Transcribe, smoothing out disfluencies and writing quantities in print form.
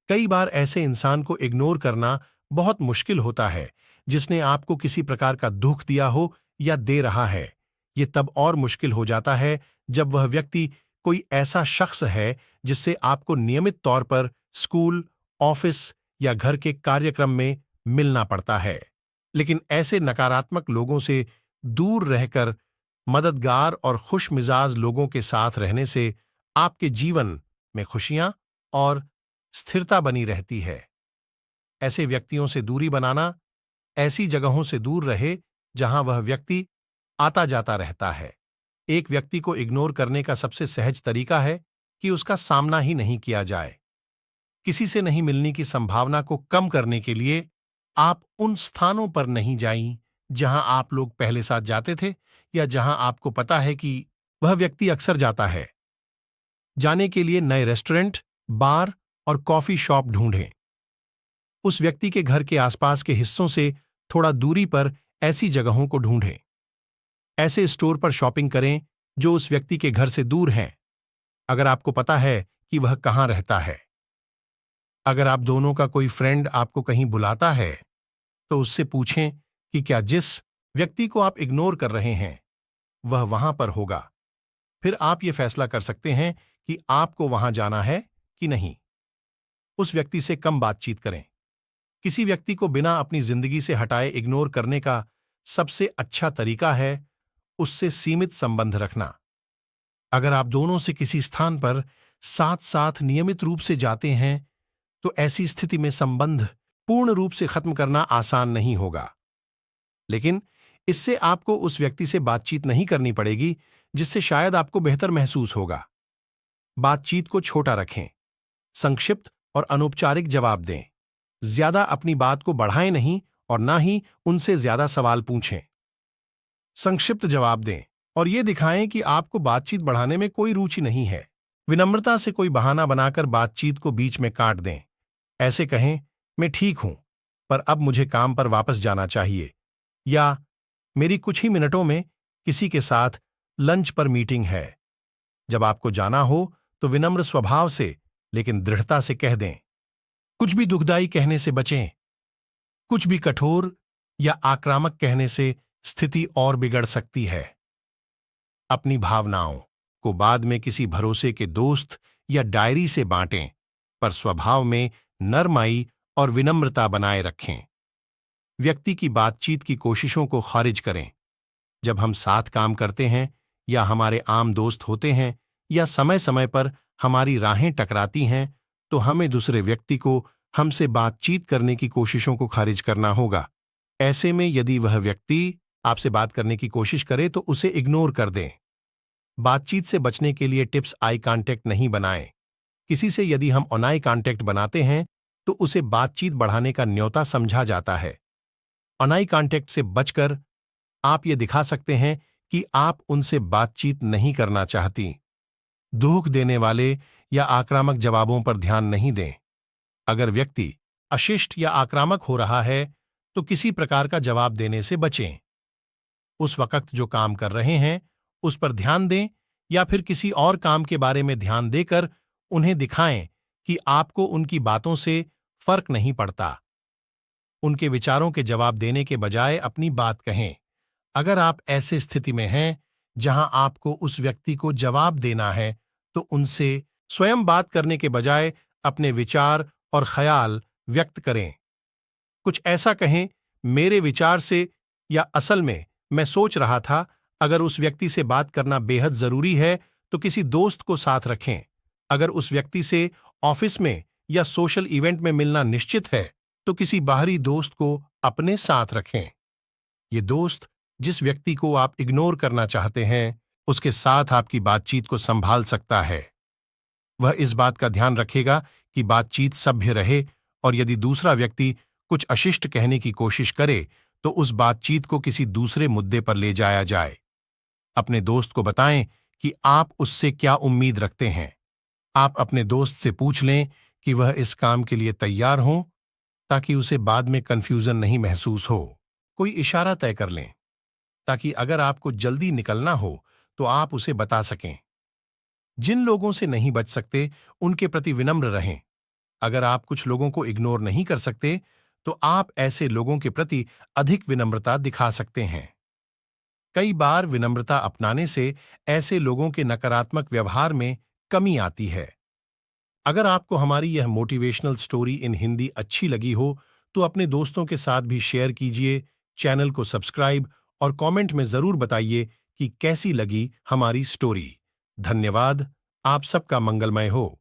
कई बार ऐसे इंसान को इग्नोर करना बहुत मुश्किल होता है जिसने आपको किसी प्रकार का दुख दिया हो या दे रहा है। ये तब और मुश्किल हो जाता है जब वह व्यक्ति कोई ऐसा शख्स है जिससे आपको नियमित तौर पर स्कूल, ऑफिस या घर के कार्यक्रम में मिलना पड़ता है। लेकिन ऐसे नकारात्मक लोगों से दूर रहकर मददगार और खुश मिजाज लोगों के साथ रहने से आपके जीवन में खुशियां और स्थिरता बनी रहती है। ऐसे व्यक्तियों से दूरी बनाना, ऐसी जगहों से दूर रहे जहां वह व्यक्ति आता जाता रहता है। एक व्यक्ति को इग्नोर करने का सबसे सहज तरीका है कि उसका सामना ही नहीं किया जाए। किसी से नहीं मिलने की संभावना को कम करने के लिए आप उन स्थानों पर नहीं जाइं जहां आप लोग पहले साथ जाते थे या जहां आपको पता है कि वह व्यक्ति अक्सर जाता है। जाने के लिए नए रेस्टोरेंट, बार और कॉफी शॉप ढूंढें। उस व्यक्ति के घर के आसपास के हिस्सों से थोड़ा दूरी पर ऐसी जगहों को ढूंढें। ऐसे स्टोर पर शॉपिंग करें जो उस व्यक्ति के घर से दूर हैं, अगर आपको पता है कि वह कहाँ रहता है। अगर आप दोनों का कोई फ्रेंड आपको कहीं बुलाता है, तो उससे पूछें कि क्या जिस व्यक्ति को आप इग्नोर कर रहे हैं, वह वहां पर होगा। फिर आप ये फैसला कर सकते हैं कि आपको वहां जाना है कि नहीं। उस व्यक्ति से कम बातचीत करें। किसी व्यक्ति को बिना अपनी जिंदगी से हटाए इग्नोर करने का सबसे अच्छा तरीका है उससे सीमित संबंध रखना। अगर आप दोनों से किसी स्थान पर साथ साथ नियमित रूप से जाते हैं, तो ऐसी स्थिति में संबंध पूर्ण रूप से खत्म करना आसान नहीं होगा। लेकिन इससे आपको उस व्यक्ति से बातचीत नहीं करनी पड़ेगी जिससे शायद आपको बेहतर महसूस होगा। बातचीत को छोटा रखें, संक्षिप्त और अनौपचारिक जवाब दें। ज्यादा अपनी बात को बढ़ाएं नहीं और ना ही उनसे ज्यादा सवाल पूछें। संक्षिप्त जवाब दें और ये दिखाएं कि आपको बातचीत बढ़ाने में कोई रुचि नहीं है। विनम्रता से कोई बहाना बनाकर बातचीत को बीच में काट दें। ऐसे कहें, मैं ठीक हूं, पर अब मुझे काम पर वापस जाना चाहिए, या मेरी कुछ ही मिनटों में किसी के साथ लंच पर मीटिंग है। जब आपको जाना हो तो विनम्र स्वभाव से लेकिन दृढ़ता से कह दें। कुछ भी दुखदाई कहने से बचें। कुछ भी कठोर या आक्रामक कहने से स्थिति और बिगड़ सकती है। अपनी भावनाओं को बाद में किसी भरोसे के दोस्त या डायरी से बांटें, पर स्वभाव में नरमाई और विनम्रता बनाए रखें। व्यक्ति की बातचीत की कोशिशों को खारिज करें। जब हम साथ काम करते हैं या हमारे आम दोस्त होते हैं या समय समय पर हमारी राहें टकराती हैं, तो हमें दूसरे व्यक्ति को हमसे बातचीत करने की कोशिशों को खारिज करना होगा। ऐसे में यदि वह व्यक्ति आपसे बात करने की कोशिश करे तो उसे इग्नोर कर दें। बातचीत से बचने के लिए टिप्स: आई कांटेक्ट नहीं बनाएं। किसी से यदि हम अनाई कांटेक्ट बनाते हैं तो उसे बातचीत बढ़ाने का न्योता समझा जाता है। अनाई कांटेक्ट से बचकर आप ये दिखा सकते हैं कि आप उनसे बातचीत नहीं करना चाहती। दुख देने वाले या आक्रामक जवाबों पर ध्यान नहीं दें। अगर व्यक्ति अशिष्ट या आक्रामक हो रहा है तो किसी प्रकार का जवाब देने से बचें। उस वक्त जो काम कर रहे हैं उस पर ध्यान दें या फिर किसी और काम के बारे में ध्यान देकर उन्हें दिखाएं कि आपको उनकी बातों से फर्क नहीं पड़ता। उनके विचारों के जवाब देने के बजाय अपनी बात कहें। अगर आप ऐसे स्थिति में हैं जहां आपको उस व्यक्ति को जवाब देना है, तो उनसे स्वयं बात करने के बजाय अपने विचार और ख्याल व्यक्त करें। कुछ ऐसा कहें, मेरे विचार से, या असल में मैं सोच रहा था। अगर उस व्यक्ति से बात करना बेहद जरूरी है तो किसी दोस्त को साथ रखें। अगर उस व्यक्ति से ऑफिस में या सोशल इवेंट में मिलना निश्चित है तो किसी बाहरी दोस्त को अपने साथ रखें। ये दोस्त जिस व्यक्ति को आप इग्नोर करना चाहते हैं उसके साथ आपकी बातचीत को संभाल सकता है। वह इस बात का ध्यान रखेगा कि बातचीत सभ्य रहे, और यदि दूसरा व्यक्ति कुछ अशिष्ट कहने की कोशिश करे तो उस बातचीत को किसी दूसरे मुद्दे पर ले जाया जाए। अपने दोस्त को बताएं कि आप उससे क्या उम्मीद रखते हैं। आप अपने दोस्त से पूछ लें कि वह इस काम के लिए तैयार हो, ताकि उसे बाद में कंफ्यूजन नहीं महसूस हो। कोई इशारा तय कर लें ताकि अगर आपको जल्दी निकलना हो तो आप उसे बता सकें। जिन लोगों से नहीं बच सकते उनके प्रति विनम्र रहें। अगर आप कुछ लोगों को इग्नोर नहीं कर सकते, तो आप ऐसे लोगों के प्रति अधिक विनम्रता दिखा सकते हैं। कई बार विनम्रता अपनाने से ऐसे लोगों के नकारात्मक व्यवहार में कमी आती है। अगर आपको हमारी यह मोटिवेशनल स्टोरी इन हिंदी अच्छी लगी हो, तो अपने दोस्तों के साथ भी शेयर कीजिए, चैनल को सब्सक्राइब और कमेंट में जरूर बताइए कि कैसी लगी हमारी स्टोरी। धन्यवाद। आप सबका मंगलमय हो।